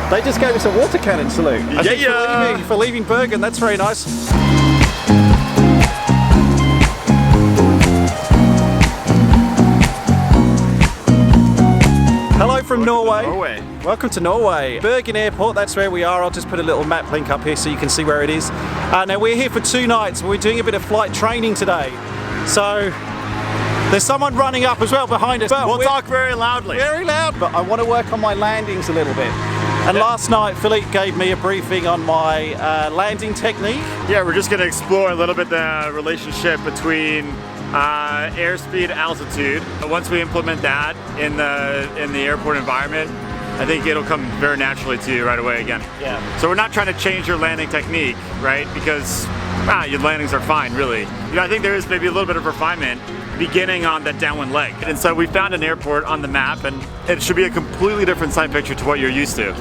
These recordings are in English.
They just gave us a water cannon salute. I think for leaving Bergen, that's very nice. Hello from Norway. Welcome to Norway. Bergen Airport, that's where we are. I'll just put a little map link up here so you can see where it is. Now we're here for 2 nights. We're doing a bit of flight training today. So there's someone running up as well behind us. We'll talk very loudly. Very loud, but I want to work on my landings a little bit. And last night Philippe gave me a briefing on my landing technique. Yeah, we're just going to explore a little bit the relationship between airspeed, altitude. Once we implement that in the airport environment, I think it'll come very naturally to you right away again. Yeah. So we're not trying to change your landing technique, right? Because your landings are fine, really. You know, I think there is maybe a little bit of refinement beginning on that downwind leg. And so we found an airport on the map, and it should be a completely different sight picture to what you're used to,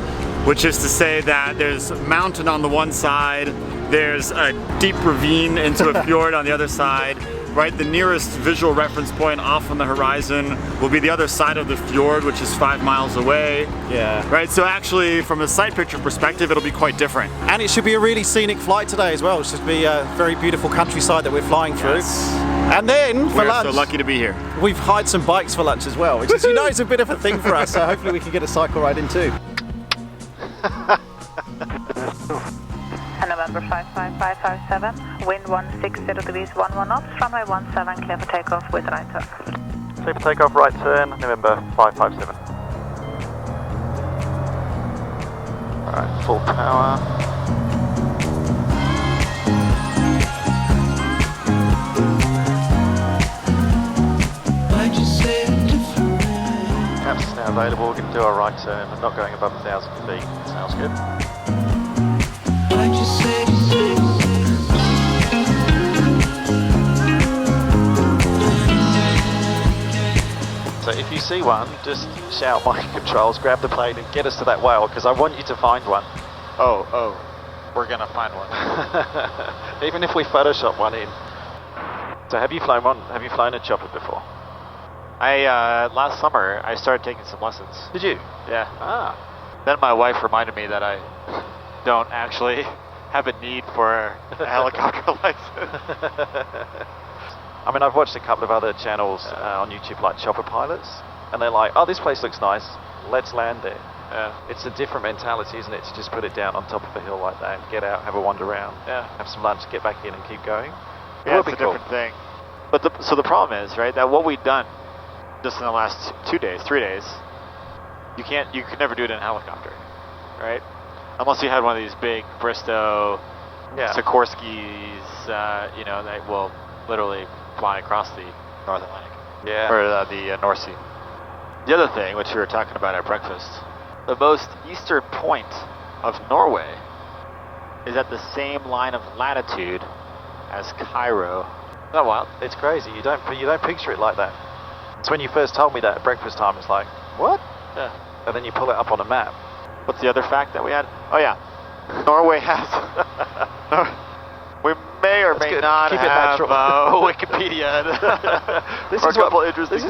which is to say that there's a mountain on the one side, there's a deep ravine into a fjord on the other side. Right, the nearest visual reference point off on the horizon will be the other side of the fjord, which is 5 miles away. Yeah. Right, so actually from a sight picture perspective, it'll be quite different. And it should be a really scenic flight today as well. It should be a very beautiful countryside that we're flying through. Yes. And then for lunch, we're so lucky to be here. We've hired some bikes for lunch as well, which is, you know, is a bit of a thing for us. So hopefully we can get a cycle ride in too. November 55557, wind 160 degrees 11 knots, runway 17, clear for takeoff with right turn. Clear for takeoff, right turn, November 557. Alright, full power. Caps is now available, we're going to do our right turn, but not going above 1,000 feet. Sounds good. So if you see one, just shout mic controls, grab the plane and get us to that whale, because I want you to find one. Oh, we're gonna find one. Even if we Photoshop one in. So have you flown one? Have you flown a chopper before? Last summer I started taking some lessons. Did you? Yeah. Ah. Then my wife reminded me that I don't actually have a need for a helicopter license. I mean, I've watched a couple of other channels on YouTube, like chopper pilots, and they're like, oh, this place looks nice, let's land there. It's a different mentality, isn't it, to just put it down on top of a hill like that, get out, have a wander around, have some lunch, get back in and keep going. Yeah, it's a different thing. But so the problem is, right, that what we've done just in the last 3 days, you could never do it in a helicopter, right? Unless you had one of these big Bristow, Sikorsky's, you know, that will literally fly across the North Atlantic, or the North Sea. The other thing, which we were talking about at breakfast, the most eastern point of Norway is at the same line of latitude as Cairo. Oh wow, it's crazy. You don't picture it like that. It's when you first told me that at breakfast time. It's like, what? Yeah. And then you pull it up on a map. What's the other fact that we had? Oh yeah, Norway has. We may or may not have Wikipedia. This is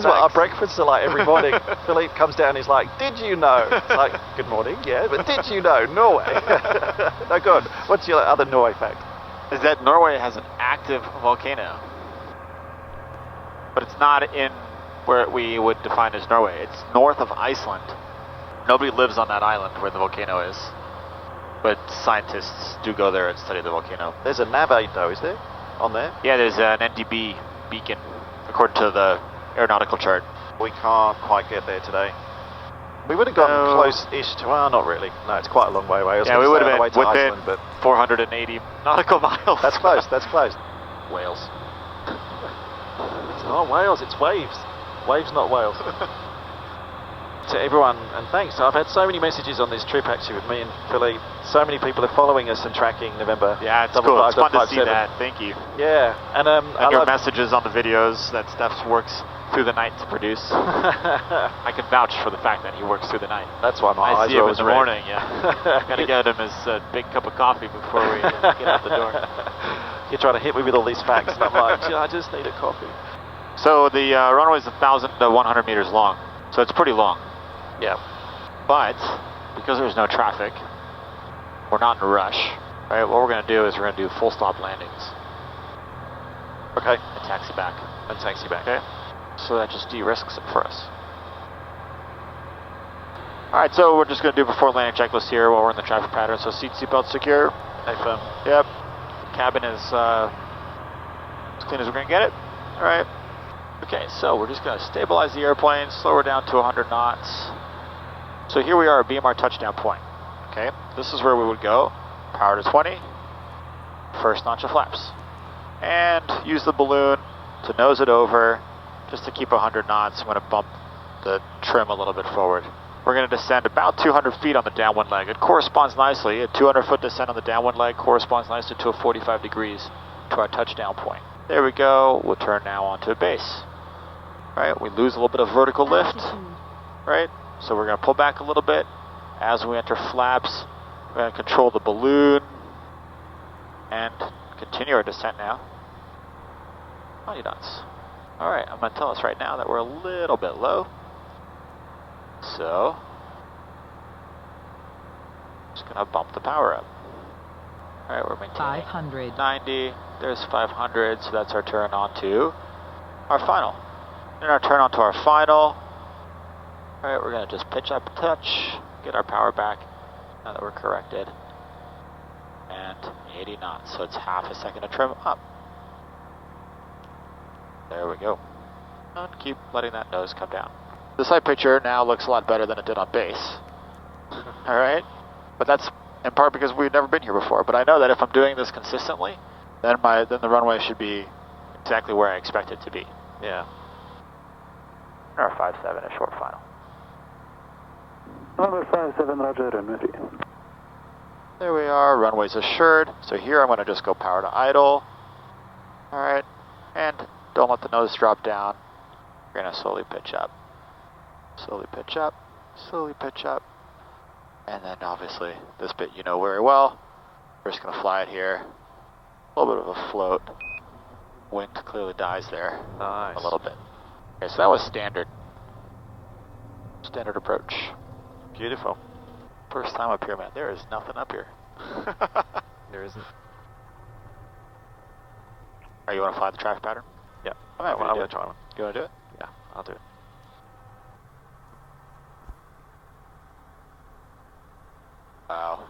what our breakfasts are like every morning. Philippe comes down and he's like, did you know? It's like, good morning, yeah, but did you know? Norway. No, good. What's your other Norway fact? Is that Norway has an active volcano. But it's not in where we would define as Norway. It's north of Iceland. Nobody lives on that island where the volcano is. But scientists do go there and study the volcano. There's a nav aid though, is there? On there? Yeah, there's an NDB beacon, according to the aeronautical chart. We can't quite get there today. We would have gotten close-ish to, well, not really. No, it's quite a long way away. Yeah, we would have been within Iceland, but 480 nautical miles. That's close, that's close. Wales. It's not Wales, it's waves. Waves, not Wales. To everyone, and thanks. I've had so many messages on this trip actually with me and Philippe. So many people are following us and tracking November. Yeah, it's cool. It's fun to see that. Thank you. Yeah, and your messages on the videos that Steph works through the night to produce. I can vouch for the fact that he works through the night. That's why my eyes are always red. I see him in the morning. Yeah, gotta get him his big cup of coffee before we get out the door. You're trying to hit me with all these facts, and I'm like, I just need a coffee. So the runway is 1,000 to 100 meters long, so it's pretty long. Yeah. But because there's no traffic, we're not in a rush, right? What we're going to do is we're going to do full stop landings. Okay. And taxi back. And taxi back. Okay. So that just de-risks it for us. Alright, so we're just going to do before landing checklist here while we're in the traffic pattern. So seatbelt secure. Hey, firm. Yep. Cabin is as clean as we're going to get it. Alright. Okay, so we're just going to stabilize the airplane, slow her down to 100 knots. So here we are at BMR touchdown point. Okay, this is where we would go. Power to 20. First notch of flaps. And use the balloon to nose it over just to keep 100 knots. I'm going to bump the trim a little bit forward. We're going to descend about 200 feet on the downwind leg. It corresponds nicely. A 200-foot descent on the downwind leg corresponds nicely to a 45 degrees to our touchdown point. There we go. We'll turn now onto a base. Right, we lose a little bit of vertical lift. Right, so we're going to pull back a little bit. As we enter flaps, we're going to control the balloon and continue our descent now. 20 knots. All right, I'm going to tell us right now that we're a little bit low. So, just going to bump the power up. All right, we're maintaining 500. 90. There's 500, so that's our turn on to our final. And our turn on to our final. All right, we're going to just pitch up a touch, get our power back now that we're corrected. And 80 knots, so it's half a second to trim up. There we go. And keep letting that nose come down. The side picture now looks a lot better than it did on base. All right, but that's in part because we've never been here before. But I know that if I'm doing this consistently, then the runway should be exactly where I expect it to be. Yeah. Our 57, a short final. Number 57, roger, runway 3. There we are, runway's assured. So here I'm going to just go power to idle. All right, and don't let the nose drop down. We're going to slowly pitch up. Slowly pitch up, slowly pitch up. And then obviously this bit you know very well. We're just going to fly it here. A little bit of a float. Wind clearly dies there. Nice. A little bit. Okay, so that was standard approach. Beautiful. First time up here, man. There is nothing up here. There isn't. Are you want to fly the traffic pattern? Yeah. I'm going to try one. You want to do it? Yeah, I'll do it. Wow.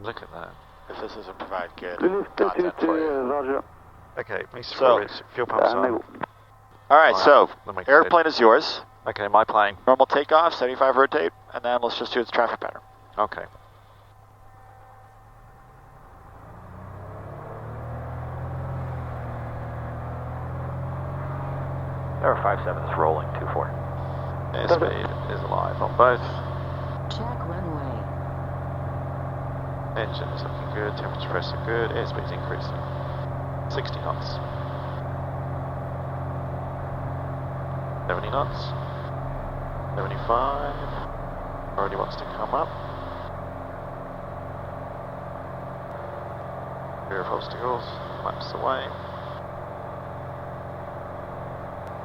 Look at that. If this doesn't provide good Lift content for you. roger. Okay, makes So- fuel pumps on. Alright, so Let me airplane is yours. Okay, my plane. Normal takeoff, 75 rotate, and then let's just do its traffic pattern. Okay. Air 57 is rolling 24. Airspeed is alive on both. Check runway. Engine is looking good, temperature pressure good, airspeed's increasing. 60 knots. 70 knots. 75. Already wants to come up. Clear of obstacles. Flaps away.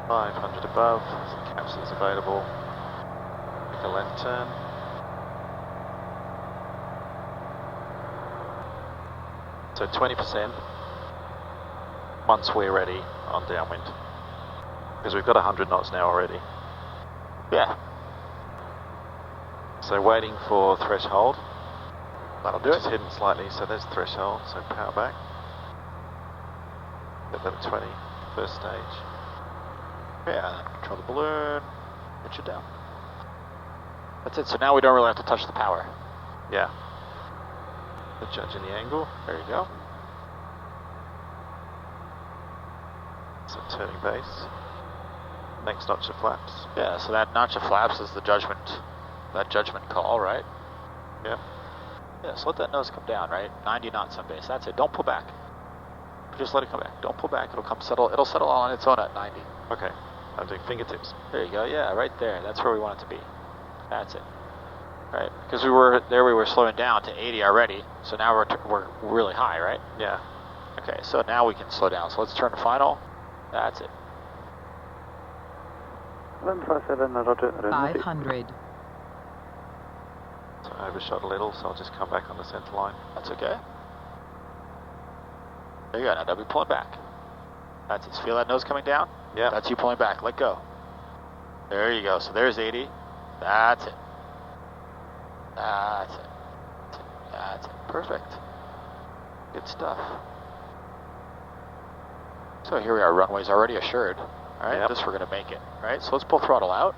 500 above. Some capsules available. Make a left turn. So 20% once we're ready on downwind. Because we've got 100 knots now already. Yeah, So waiting for threshold. that'll do It's it. hidden slightly, so there's threshold, so power back. At level 20, first stage. Yeah, and then control the balloon, pitch it down. That's it, so now we don't really have to touch the power. Yeah. Adjusting the angle. There you go. So turning base. Next notch of flaps. Yeah, so that notch of flaps is the judgment call, right? Yeah. Yeah, so let that nose come down, right? 90 knots on base, that's it. Don't pull back. Just let it come back. Don't pull back, it'll settle on its own at 90. Okay. I'm doing fingertips. There you go, yeah, right there. That's where we want it to be. That's it. Right? Because we were slowing down to 80 already, so now we're really high, right? Yeah. Okay, so now we can slow down. So let's turn to final. That's it. 157, roger, runway 3. 500. So I overshot a little, so I'll just come back on the center line. That's okay. There you go, now don't be pulling back. That's it. Feel that nose coming down? Yeah. That's you pulling back, let go. There you go, so there's 80. That's it. That's it. That's it. Perfect. Good stuff. So here we are, runway's already assured. All right, this we're gonna make it. All right, so let's pull throttle out.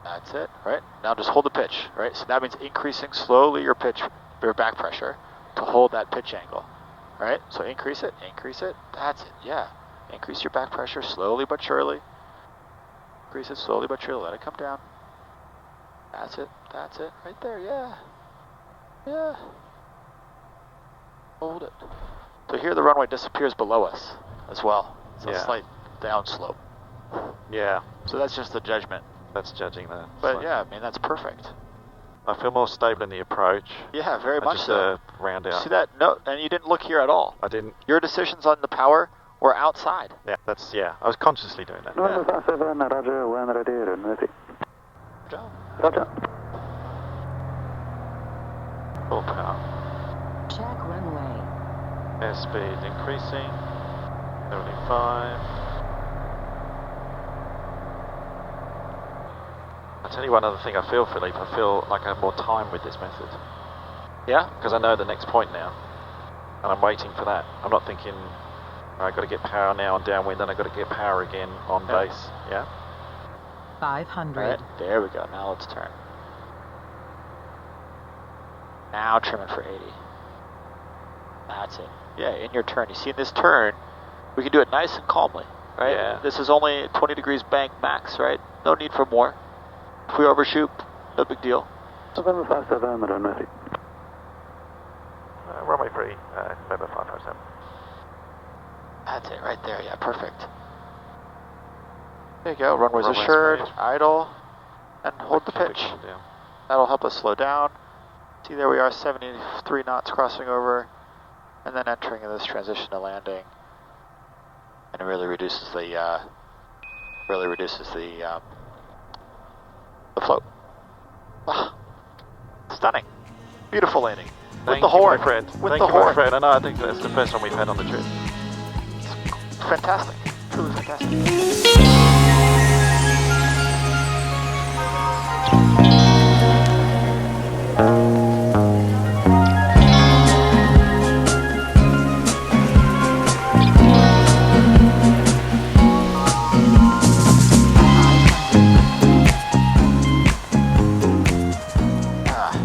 That's it, right? Now just hold the pitch, right? So that means increasing slowly your pitch, your back pressure to hold that pitch angle, right? So increase it, that's it, yeah. Increase your back pressure slowly but surely. Increase it slowly but surely, let it come down. That's it, right there, yeah. Yeah. Hold it. So here the runway disappears below us as well. It's a slight downslope. Yeah. So that's just the judgment. That's judging that. But yeah, I mean, that's perfect. I feel more stable in the approach. Yeah, very much so. Round out. See that? No, and you didn't look here at all. I didn't. Your decisions on the power were outside. Yeah, I was consciously doing that. November 57, Roger, when ready, runway 3. Good job. Roger. Full power. Check runway. Airspeed increasing. 75. I'll tell you one other thing I feel, Philippe. I feel like I have more time with this method. Yeah? Because I know the next point now. And I'm waiting for that. I'm not thinking, I've got to get power now on downwind, then I've got to get power again on base. Yeah? 500. Right, there we go. Now let's turn. Now trim it for 80. That's it. Yeah, in your turn. You see, in this turn, we can do it nice and calmly, right? Yeah. This is only 20 degrees bank max, right? No need for more. If we overshoot, no big deal. November 57, runway 3. Runway 3, November 557. That's it, right there. Yeah, perfect. There you go. Runway's Runway's assured, made. idle, and hold the pitch. Down. That'll help us slow down. See, there we are, 73 knots crossing over, and then entering in this transition to landing. And it really reduces the float. Wow. Stunning. Beautiful landing. Thank with the you, horn. my friend. With Thank the you, horn. my friend. I know, I think that's the first one we've had on the trip. Fantastic. Truly fantastic.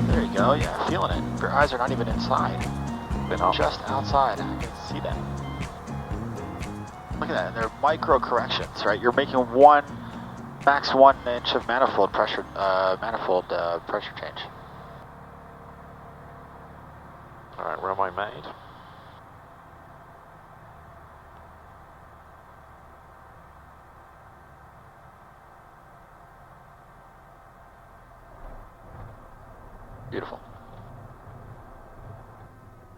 There you go. Yeah, feeling it. Your eyes are not even inside. They're just outside. I can see them. Look at that. They're micro corrections, right? You're making max 1 inch of manifold pressure change. All right, runway made. Beautiful.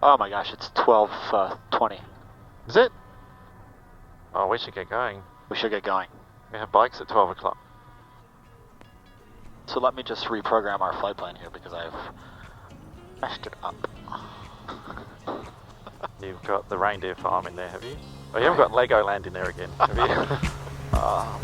Oh my gosh, it's 12:20. Is it? Oh, we should get going. We should get going. We have bikes at 12 o'clock. So let me just reprogram our flight plan here because I've messed it up. You've got the reindeer farm in there, have you? Oh, you haven't got Legoland in there again, have you? Oh,